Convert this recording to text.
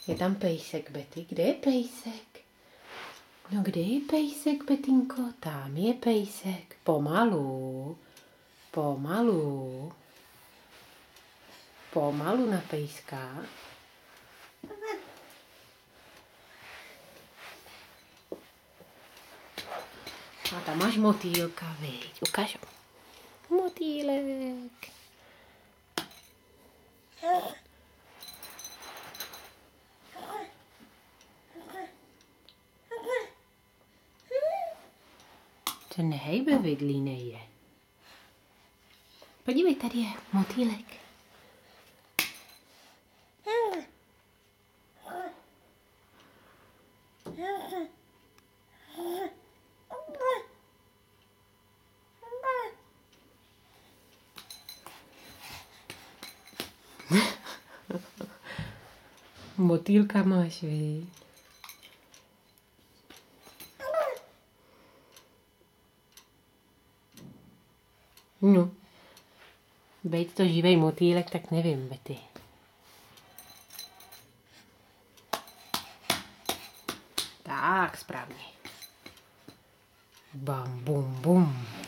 Je tam pejsek, Betty. Kde je pejsek? No kde je pejsek, Betinko? Tam je pejsek. Pomalu. Pomalu. Pomalu na pejska. A tam máš motýlka, viď? Ukáž. Motýlek. To nehejbe, vidlí neje. Podívej, tady je motýlek. Motýlka máš, viď? No. Bejt to živej motýlek, tak nevím, Betty. Tak, správně. Bam, bum, bum.